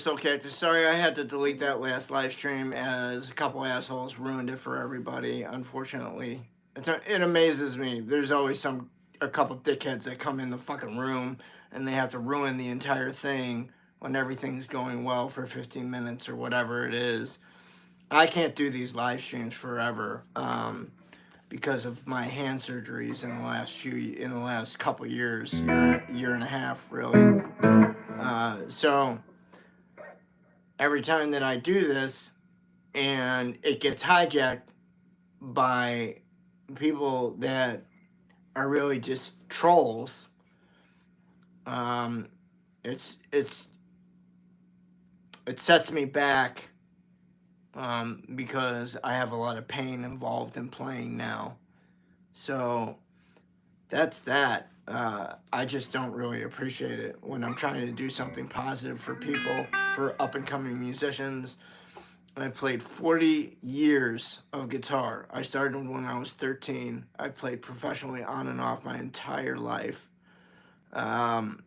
Soulcactus. Sorry I had to delete that last live stream as a couple assholes ruined it for everybody, unfortunately. It amazes me. There's always a couple dickheads that come in the fucking room and they have to ruin the entire thing when everything's going well for 15 minutes or whatever it is. I can't do these live streams forever because of my hand surgeries in the last couple years, year and a half, really. So every time that I do this and it gets hijacked by people that are really just trolls, it sets me back because I have a lot of pain involved in playing now. So that's that. I just don't really appreciate it when I'm trying to do something positive for people, for up-and-coming musicians. I've played 40 years of guitar. I started when I was 13. I've played professionally on and off my entire life. I've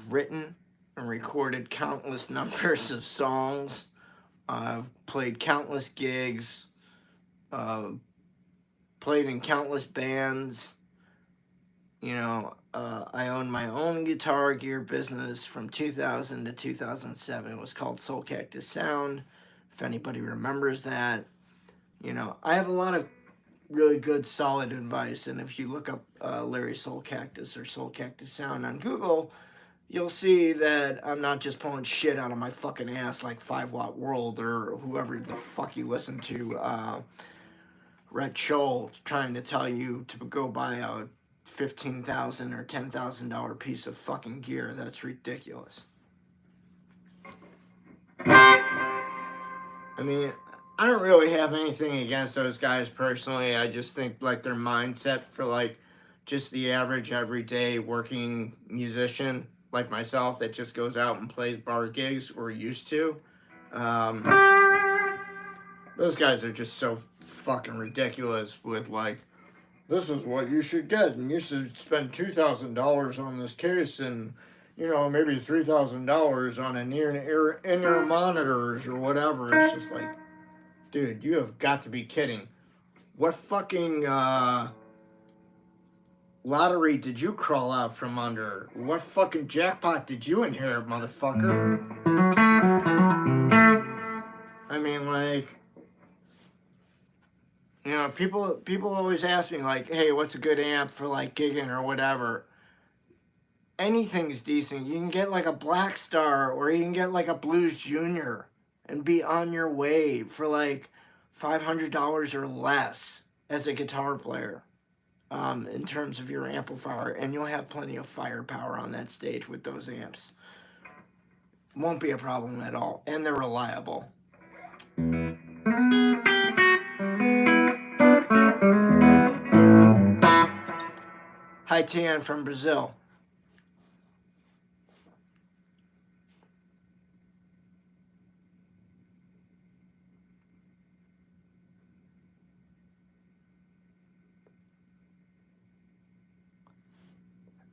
written and recorded countless numbers of songs. I've played countless gigs. Played in countless bands. You know, I owned my own guitar gear business from 2000 to 2007. It was called Soulcactus Sound, if anybody remembers that. You know, I have a lot of really good, solid advice, and if you look up Larry Soulcactus or Soulcactus Sound on Google, you'll see that I'm not just pulling shit out of my fucking ass like 5 Watt World or whoever the fuck you listen to, Red Shoal, trying to tell you to go buy a $15,000 or $10,000 piece of fucking gear. That's ridiculous. I mean, I don't really have anything against those guys personally. I just think like their mindset for like just the average everyday working musician like myself that just goes out and plays bar gigs or used to. Those guys are just so fucking ridiculous with like, this is what you should get, and you should spend $2,000 on this case, and you know, maybe $3,000 on an in-ear monitors or whatever. It's just like, dude, you have got to be kidding. What fucking lottery did you crawl out from under? What fucking jackpot did you inherit, motherfucker? I mean, like, you know, people always ask me, like, hey, what's a good amp for, like, gigging or whatever? Anything's decent. You can get, like, a Black Star, or you can get, like, a Blues Junior and be on your way for, like, $500 or less as a guitar player in terms of your amplifier, and you'll have plenty of firepower on that stage with those amps. Won't be a problem at all, and they're reliable. Hi, Tian from Brazil.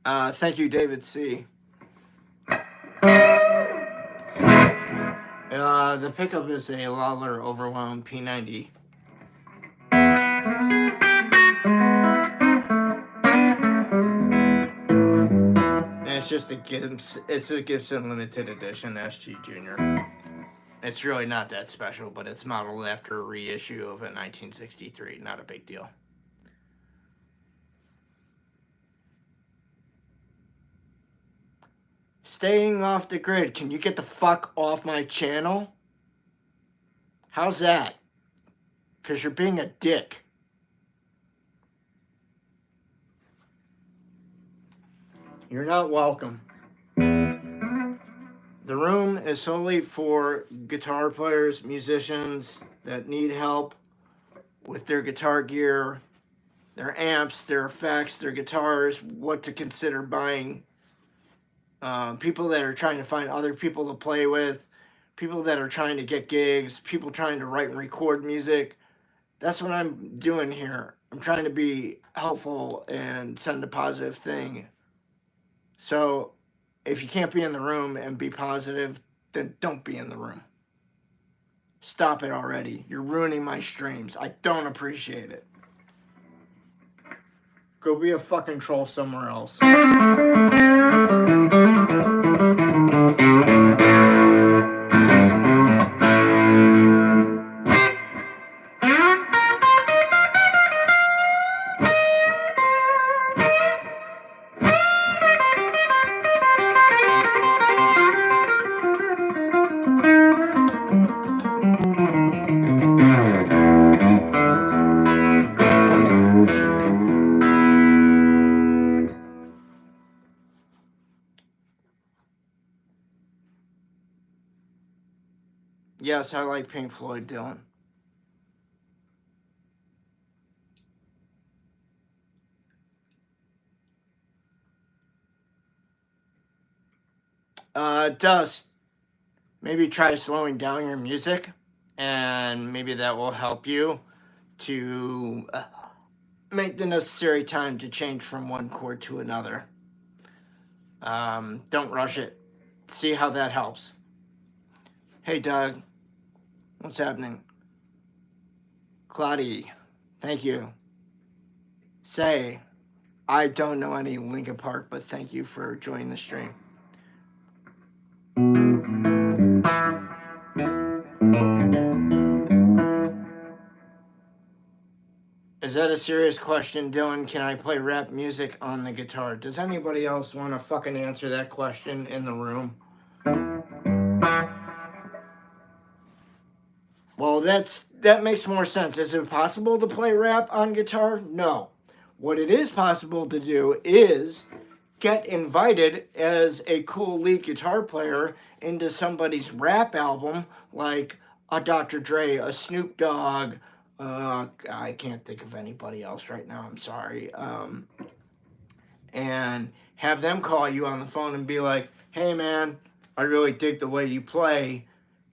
Thank you, David C. The pickup is a Lollar Overwound P-90. It's just a Gibson limited edition SG Jr. It's really not that special, but it's modeled after a reissue of a 1963. Not a big deal. Staying off the grid. Can you get the fuck off my channel? How's that? Because you're being a dick. You're not welcome. The room is solely for guitar players, musicians that need help with their guitar gear, their amps, their effects, their guitars, what to consider buying. People that are trying to find other people to play with, people that are trying to get gigs, people trying to write and record music. That's what I'm doing here. I'm trying to be helpful and send a positive thing. So if you can't be in the room and be positive, then don't be in the room. Stop it already. You're ruining my streams. I don't appreciate it. Go be a fucking troll somewhere else. Yes, I like Pink Floyd, Dylan. Dust, maybe try slowing down your music, and maybe that will help you to make the necessary time to change from one chord to another. Don't rush it. See how that helps. Hey, Doug. What's happening? Claudie, thank you. Say, I don't know any Linkin Park, but thank you for joining the stream. Is that a serious question, Dylan? Can I play rap music on the guitar? Does anybody else want to fucking answer that question in the room? Well, that makes more sense. Is it possible to play rap on guitar? No. What it is possible to do is get invited as a cool lead guitar player into somebody's rap album, like a Dr. Dre, a Snoop Dogg, I can't think of anybody else right now, I'm sorry. And have them call you on the phone and be like, hey man, I really dig the way you play.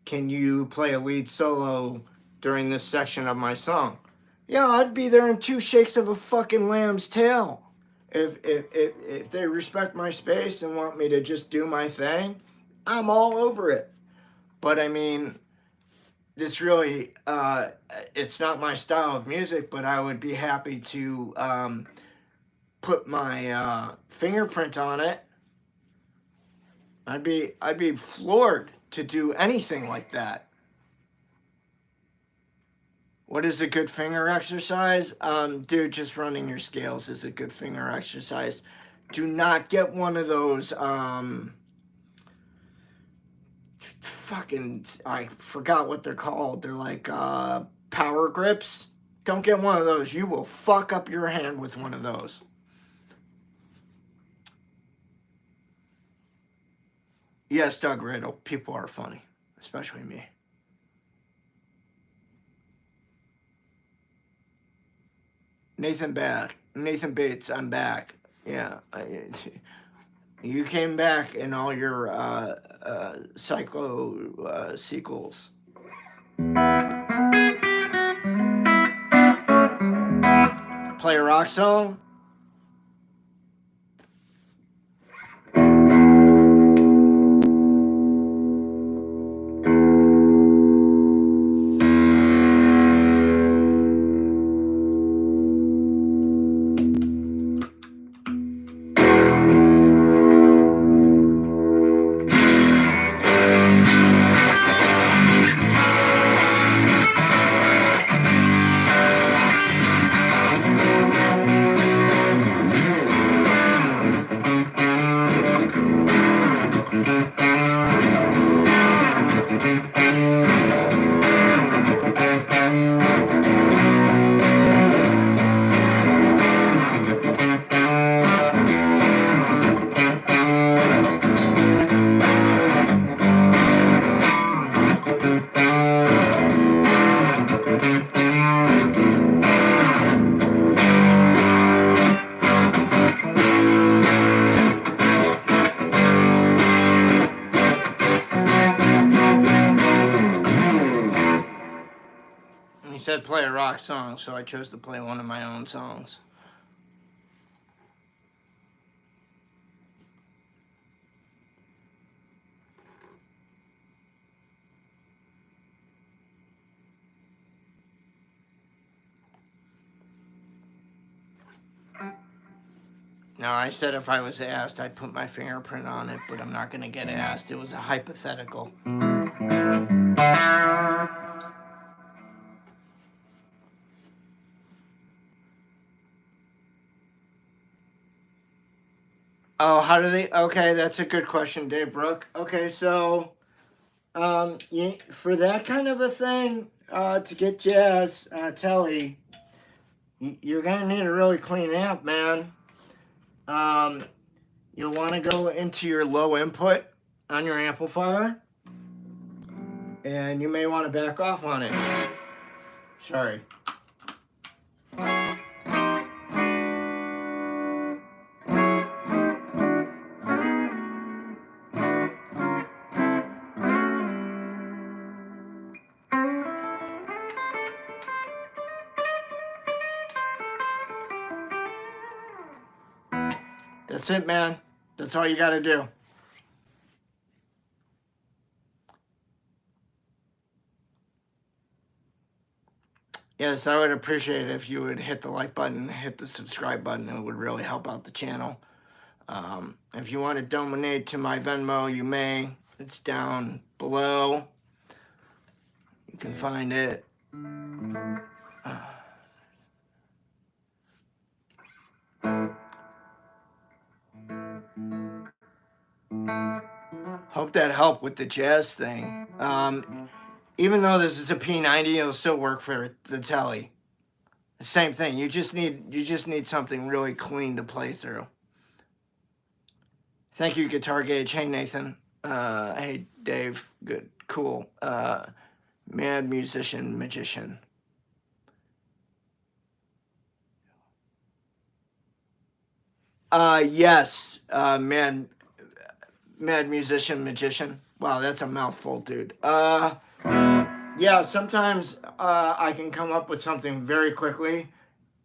Can you play a lead solo during this section of my song? Yeah, I'd be there in 2 shakes of a fucking lamb's tail. If they respect my space and want me to just do my thing, I'm all over it. But I mean, it's really, it's not my style of music, but I would be happy to put my fingerprint on it. I'd be floored to do anything like that. What is a good finger exercise? Dude, just running your scales is a good finger exercise. Do not get one of those, fucking, I forgot what they're called. They're like, power grips. Don't get one of those. You will fuck up your hand with one of those. Yes, Doug Riddle. People are funny, especially me. Nathan Bates, I'm back. Yeah, you came back in all your psycho sequels. Play a rock song? Said play a rock song, so I chose to play one of my own songs. No, I said if I was asked, I'd put my fingerprint on it, but I'm not going to get asked. It was a hypothetical. Oh, how do they? Okay, that's a good question, Dave Brook. Okay, so for that kind of a thing, to get jazz telly, you're gonna need a really clean amp, man. You'll want to go into your low input on your amplifier, and you may want to back off on it. Sorry. That's it, man. That's all you got to do. Yes, I would appreciate it if you would hit the like button, hit the subscribe button. It would really help out the channel. If you want to donate to my Venmo, you may. It's down below. You can find it. Hope that helped with the jazz thing. Even though this is a P-90, it'll still work for the telly. The same thing. You just need something really clean to play through. Thank you, Guitar Gauge. Hey, Nathan. Hey, Dave. Good. Cool. Mad musician, magician. Yes. Mad musician, magician. Wow, that's a mouthful, dude. Yeah, sometimes I can come up with something very quickly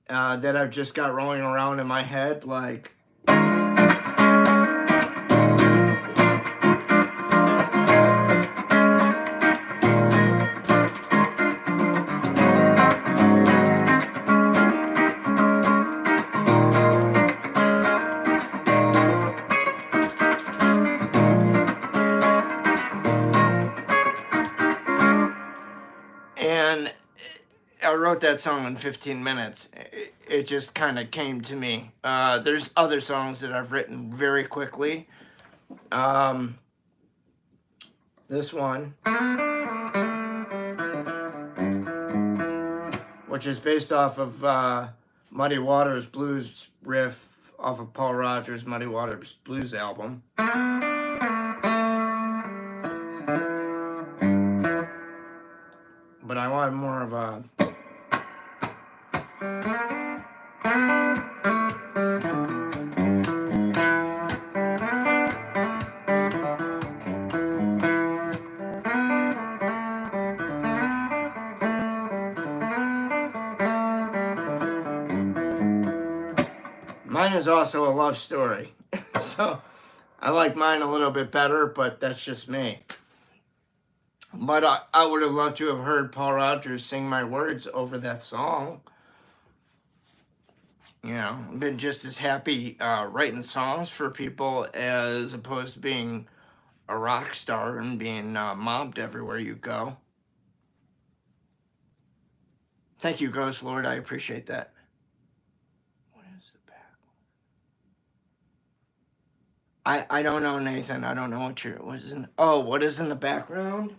that I've just got rolling around in my head, like... And I wrote that song in 15 minutes. It just kind of came to me. There's other songs that I've written very quickly. This one, which is based off of Muddy Waters Blues riff off of Paul Rodgers' Muddy Waters Blues album. But I wanted more of a... Mine is also a love story. So I like mine a little bit better, but that's just me. But I would have loved to have heard Paul Rodgers sing my words over that song. You know, I've been just as happy writing songs for people as opposed to being a rock star and being mobbed everywhere you go. Thank you, Ghost Lord. I appreciate that. What is the back? I don't know, Nathan. I don't know what is in. Oh, what is in the background?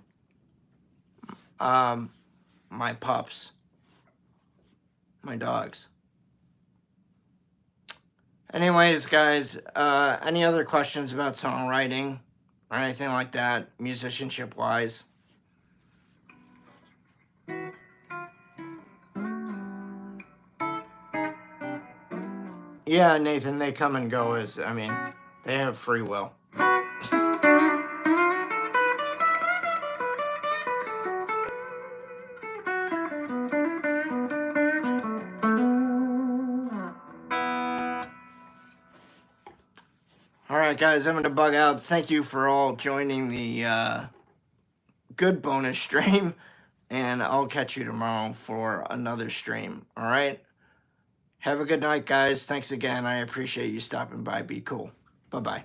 My pups. My dogs. Anyways, guys, any other questions about songwriting or anything like that, musicianship-wise? Yeah, Nathan, they come and go I mean, they have free will. All right, guys, I'm going to bug out. Thank you for all joining the good bonus stream, and I'll catch you tomorrow for another stream, all right? Have a good night, guys. Thanks again. I appreciate you stopping by. Be cool. Bye-bye.